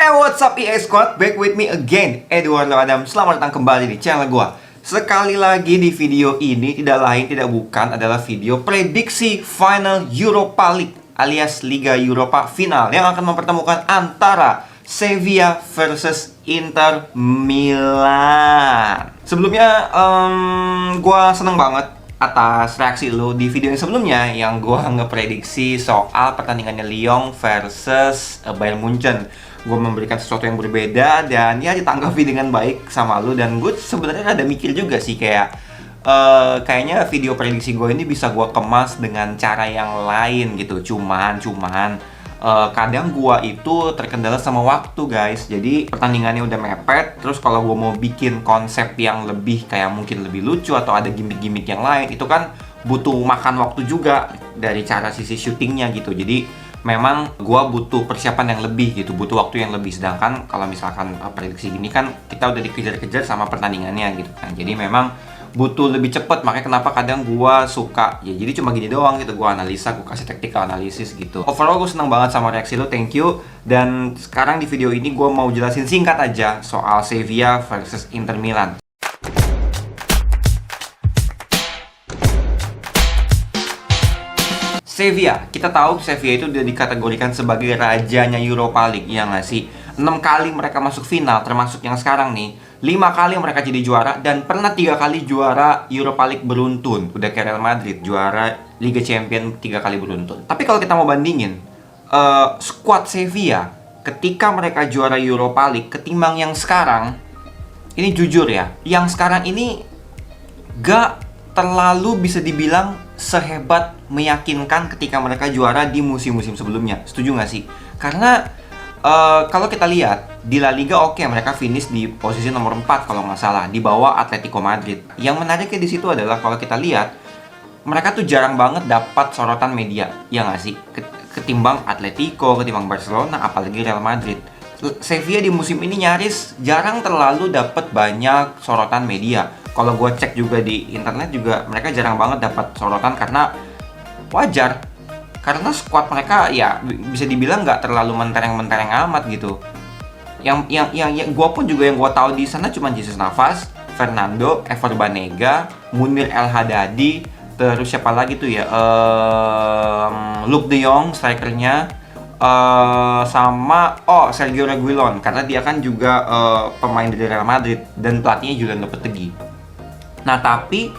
What's up EA Squad, back with me again, Eduardo Adam. Selamat datang kembali di channel gua. Sekali lagi di video ini tidak lain tidak bukan adalah video prediksi final Europa League alias Liga Eropa final yang akan mempertemukan antara Sevilla versus Inter Milan. Sebelumnya, gua seneng banget atas reaksi lo di video yang sebelumnya yang gua ngeprediksi soal pertandingannya Lyon versus Bayern Munchen. Gue memberikan sesuatu yang berbeda dan ya ditanggapi dengan baik sama lu, dan gue sebenarnya ada mikir juga sih kayaknya video prediksi gue ini bisa gue kemas dengan cara yang lain gitu. Cuman kadang gue itu terkendala sama waktu, guys. Jadi pertandingannya udah mepet, terus kalau gue mau bikin konsep yang lebih kayak mungkin lebih lucu atau ada gimmick-gimmick yang lain, itu kan butuh makan waktu juga dari cara sisi syutingnya gitu. Jadi memang gua butuh persiapan yang lebih gitu, butuh waktu yang lebih. Sedangkan kalau misalkan prediksi gini kan kita udah dikejar-kejar sama pertandingannya gitu kan. Jadi memang butuh lebih cepat, makanya kenapa kadang gua suka ya jadi cuma gini doang gitu, gua analisa, gua kasih tactical analysis gitu. Overall gua seneng banget sama reaksi lo, thank you. Dan sekarang di video ini gua mau jelasin singkat aja soal Sevilla versus Inter Milan. Sevilla, kita tahu Sevilla itu udah dikategorikan sebagai rajanya Europa League, ya nggak sih? 6 kali mereka masuk final, termasuk yang sekarang nih. 5 kali mereka jadi juara, dan pernah 3 kali juara Europa League beruntun. Udah kayak Real Madrid, juara Liga Champions 3 kali beruntun. Tapi kalau kita mau bandingin, squad Sevilla ketika mereka juara Europa League ketimbang yang sekarang, ini jujur ya, yang sekarang ini gak terlalu bisa dibilang sehebat meyakinkan ketika mereka juara di musim-musim sebelumnya. Setuju nggak sih? Karena kalau kita lihat di La Liga, oke, mereka finish di posisi nomor 4 kalau nggak salah, di bawah Atletico Madrid. Yang menariknya di situ adalah kalau kita lihat mereka tuh jarang banget dapat sorotan media, ya nggak sih? Ketimbang Atletico, ketimbang Barcelona, apalagi Real Madrid. Sevilla di musim ini nyaris jarang terlalu dapat banyak sorotan media. Kalau gue cek juga di internet juga mereka jarang banget dapat sorotan, karena wajar, karena squad mereka ya bisa dibilang nggak terlalu mentereng-mentereng amat gitu. Yang gue pun juga yang gue tahu di sana cuma Jesus Navas, Fernando, Ever Banega, Munir El Haddadi, terus siapa lagi tuh ya, Luuk de Jong strikernya, sama Sergio Reguilon, karena dia kan juga pemain dari Real Madrid dan pelatihnya Julian Lopetegui. Nah, tapi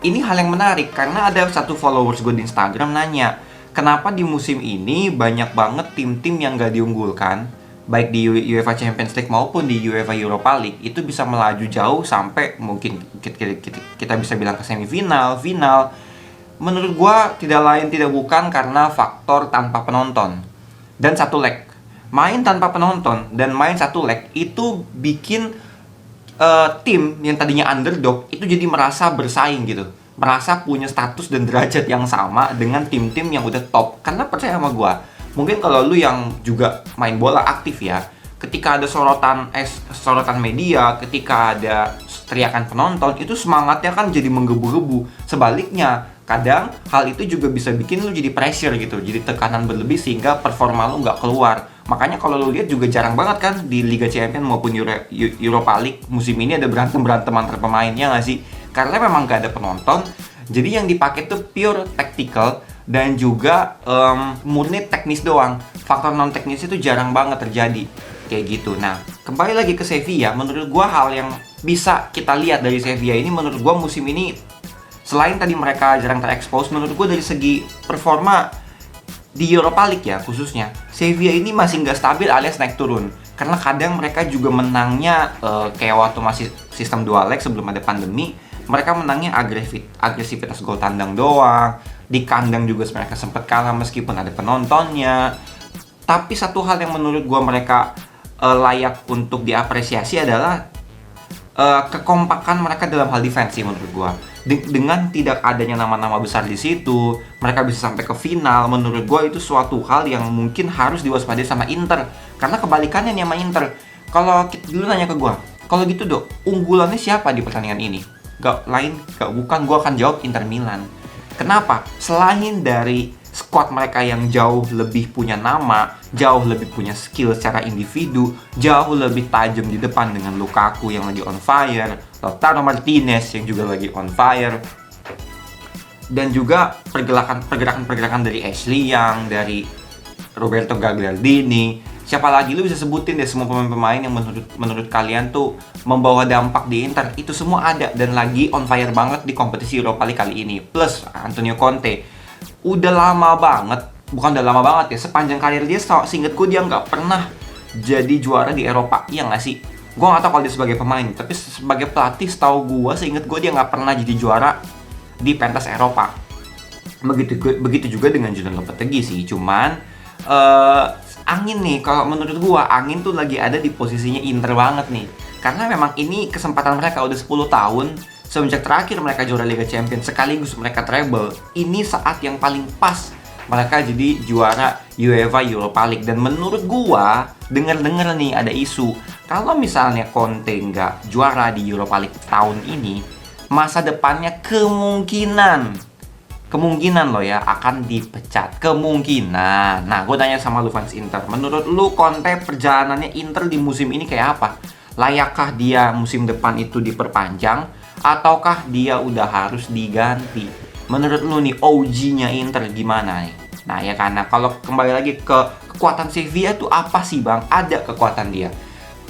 ini hal yang menarik karena ada satu followers gue di Instagram nanya, kenapa di musim ini banyak banget tim-tim yang gak diunggulkan, baik di UEFA Champions League maupun di UEFA Europa League, itu bisa melaju jauh sampai mungkin kita bisa bilang ke semifinal, final. Menurut gue tidak lain tidak bukan karena faktor tanpa penonton dan satu leg. Main tanpa penonton dan main satu leg itu bikin tim yang tadinya underdog itu jadi merasa bersaing gitu, merasa punya status dan derajat yang sama dengan tim-tim yang udah top. Karena percaya sama gue, mungkin kalau lu yang juga main bola aktif ya, ketika ada sorotan media, ketika ada teriakan penonton, itu semangatnya kan jadi menggebu-gebu. Sebaliknya, kadang hal itu juga bisa bikin lu jadi pressure gitu, jadi tekanan berlebih sehingga performa lu nggak keluar. Makanya kalau lu lihat juga jarang banget kan di Liga Champions maupun Europa League musim ini ada berantem-berantem antar pemainnya nggak sih? Karena memang nggak ada penonton, jadi yang dipakai tuh pure tactical dan juga murni teknis doang. Faktor non teknis itu jarang banget terjadi kayak gitu. Nah, kembali lagi ke Sevilla, menurut gua hal yang bisa kita lihat dari Sevilla ini, menurut gua musim ini selain tadi mereka jarang terekspos, menurut gua dari segi performa di Europa League ya khususnya, Sevilla ini masih nggak stabil alias naik turun. Karena kadang mereka juga menangnya kayak waktu masih sistem 2 leg sebelum ada pandemi, mereka menangnya agresivitas gol tandang doang. Di kandang juga mereka sempat kalah meskipun ada penontonnya. Tapi satu hal yang menurut gua mereka layak untuk diapresiasi adalah kekompakan mereka dalam hal defensi menurut gua. Dengan tidak adanya nama-nama besar di situ, mereka bisa sampai ke final. Menurut gue itu suatu hal yang mungkin harus diwaspadai sama Inter. Karena kebalikannya nih sama Inter. Kalau dulu nanya ke gue, kalau gitu dok, unggulannya siapa di pertandingan ini? Gak lain, gak bukan, gue akan jawab Inter Milan. Kenapa? Selain dari squad mereka yang jauh lebih punya nama, jauh lebih punya skill secara individu, jauh lebih tajam di depan dengan Lukaku yang lagi on fire, Lautaro Martinez yang juga lagi on fire, dan juga pergerakan dari Ashley Young, dari Roberto Gagliardini. Siapa lagi lu bisa sebutin deh semua pemain-pemain yang menurut kalian tuh membawa dampak di Inter. Itu semua ada dan lagi on fire banget di kompetisi Europa League kali ini. Plus Antonio Conte udah lama banget, bukan udah lama banget ya, sepanjang karir dia seinget gue dia nggak pernah jadi juara di Eropa. Iya nggak sih? Gue nggak tahu kalau dia sebagai pemain, tapi sebagai pelatih setahu gue seinget gue dia nggak pernah jadi juara di pentas Eropa. Begitu juga dengan Julian Lopetegui sih. Cuman angin nih, kalau menurut gua angin tuh lagi ada di posisinya Inter banget nih. Karena memang ini kesempatan mereka udah 10 tahun semenjak terakhir mereka juara Liga Champions sekaligus mereka treble. Ini saat yang paling pas mereka jadi juara UEFA Europa League. Dan menurut gua, denger-denger nih ada isu kalau misalnya Conte nggak juara di Europa League tahun ini, masa depannya kemungkinan lo ya akan dipecat, kemungkinan. Nah, gue tanya sama lu fans Inter, menurut lu Conte perjalanannya Inter di musim ini kayak apa? Layakkah dia musim depan itu diperpanjang ataukah dia udah harus diganti? Menurut lu nih OG-nya Inter gimana nih? Nah ya, karena kalau kembali lagi ke kekuatan Sevilla tuh apa sih bang? Ada kekuatan dia.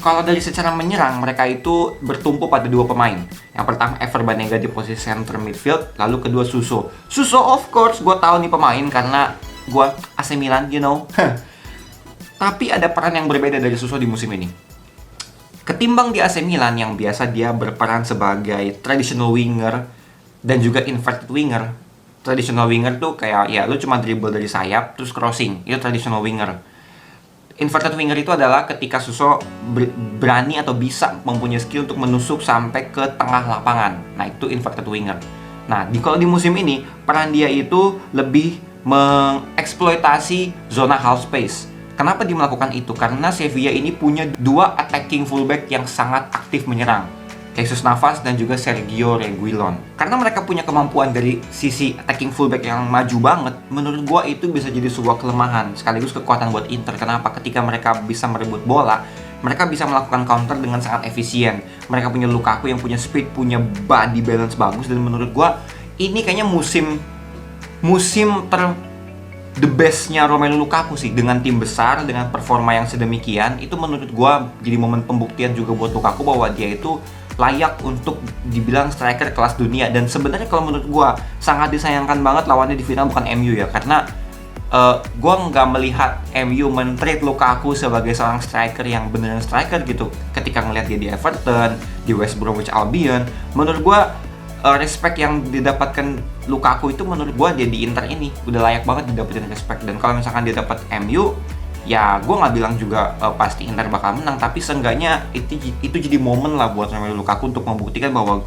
Kalau dari secara menyerang, mereka itu bertumpu pada dua pemain. Yang pertama Ever Banega di posisi center midfield, lalu kedua Suso. Suso of course, gue tahu nih pemain karena gue AC Milan, you know. Tapi ada peran yang berbeda dari Suso di musim ini. Ketimbang di AC Milan yang biasa dia berperan sebagai traditional winger dan juga inverted winger. Traditional winger tuh kayak ya lu cuma dribble dari sayap terus crossing, itu traditional winger. Inverted winger itu adalah ketika Suso berani atau bisa mempunyai skill untuk menusuk sampai ke tengah lapangan. Nah, itu inverted winger. Nah, kalau di musim ini, peran dia itu lebih mengeksploitasi zona half space. Kenapa dia melakukan itu? Karena Sevilla ini punya dua attacking fullback yang sangat aktif menyerang. Jesus Navas dan juga Sergio Reguilon. Karena mereka punya kemampuan dari sisi attacking fullback yang maju banget, menurut gua itu bisa jadi sebuah kelemahan sekaligus kekuatan buat Inter. Kenapa? Ketika mereka bisa merebut bola, mereka bisa melakukan counter dengan sangat efisien. Mereka punya Lukaku yang punya speed, punya body balance bagus, dan menurut gua ini kayaknya musim the bestnya Romelu Lukaku sih. Dengan tim besar, dengan performa yang sedemikian, itu menurut gua jadi momen pembuktian juga buat Lukaku bahwa dia itu layak untuk dibilang striker kelas dunia. Dan sebenarnya kalau menurut gue sangat disayangkan banget lawannya di final bukan MU ya, karena gue nggak melihat MU men-treat Lukaku sebagai seorang striker yang beneran striker gitu. Ketika ngelihat dia di Everton, di West Bromwich Albion, menurut gue respect yang didapatkan Lukaku itu menurut gue dia di Inter ini udah layak banget didapetin respect. Dan kalau misalkan dia dapat MU, ya gue nggak bilang juga pasti Inter bakal menang, tapi seenggaknya itu jadi momen lah buat Romelu Lukaku untuk membuktikan bahwa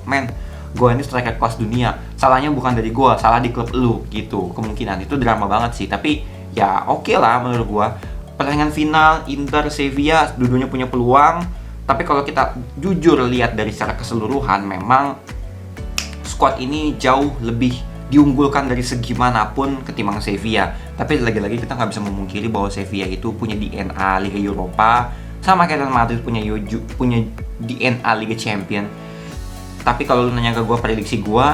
gue ini striker kelas dunia. Salahnya bukan dari gue, salah di klub lu gitu. Kemungkinan itu drama banget sih, tapi ya oke lah menurut gue. Pertandingan final Inter Sevilla dua-duanya punya peluang, tapi kalau kita jujur lihat dari secara keseluruhan, memang squad ini jauh lebih diunggulkan dari segi manapun ketimbang Sevilla. Tapi lagi-lagi kita nggak bisa memungkiri bahwa Sevilla itu punya DNA Liga Eropa, sama kayak Real Madrid punya DNA Liga Champion. Tapi kalau lu nanya ke gue prediksi gue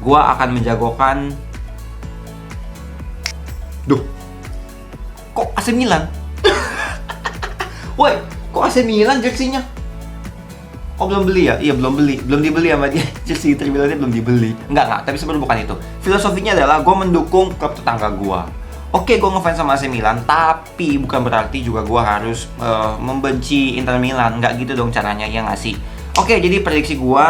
akan menjagokan, kok AC Milan? Woi, kok AC Milan jersinya? Oh belum beli ya? Iya belum dibeli sama dia. Jersey Inter Milannya belum dibeli. Enggak, tapi sebenarnya bukan itu. Filosofinya adalah gue mendukung klub tetangga gue. Oke, gue ngefans sama AC Milan, tapi bukan berarti juga gue harus membenci Inter Milan. Enggak gitu dong caranya, ya nggak sih? Oke, jadi prediksi gue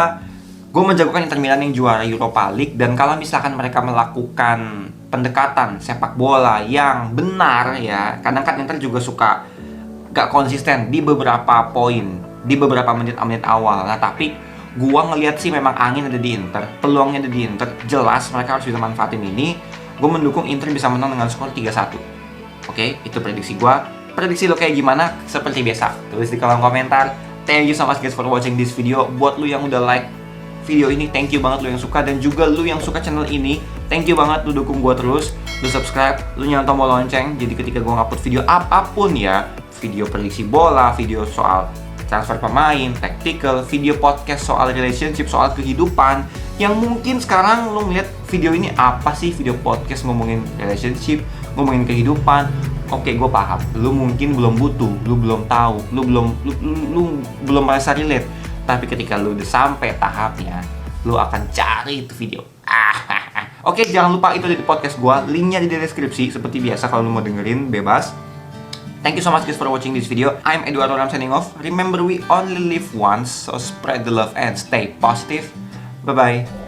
menjagokan Inter Milan yang juara Europa League. Dan kalau misalkan mereka melakukan pendekatan sepak bola yang benar ya, kadang kan Inter juga suka gak konsisten di beberapa poin, di beberapa menit-menit awal. Nah, tapi gua ngelihat sih memang angin ada di Inter, peluangnya ada di Inter. Jelas mereka harus bisa manfaatin ini. Gue mendukung Inter bisa menang dengan skor 3-1. Oke, itu prediksi gua. Prediksi lo kayak gimana? Seperti biasa, tulis di kolom komentar. Thank you so much guys for watching this video. Buat lu yang udah like video ini, thank you banget lu yang suka. Dan juga lu yang suka channel ini, Thank you banget lu dukung gue terus, lu subscribe, lu nyalain tombol lonceng. Jadi ketika gue ngupload video apapun ya, video prediksi bola, video soal transfer pemain, tactical, video podcast soal relationship, soal kehidupan, yang mungkin sekarang lu ngeliat video ini apa sih, video podcast ngomongin relationship, ngomongin kehidupan. Oke, gue paham. Lu mungkin belum butuh, lu belum tahu, lu belum merasa relate. Tapi ketika lu udah sampai tahapnya, lu akan cari itu video. Oke, jangan lupa itu di podcast gue, linknya di deskripsi. Seperti biasa, kalau lu mau dengerin, bebas. Thank you so much guys for watching this video. I'm Eduardo Ram signing off. Remember, we only live once, so spread the love and stay positive. Bye-bye.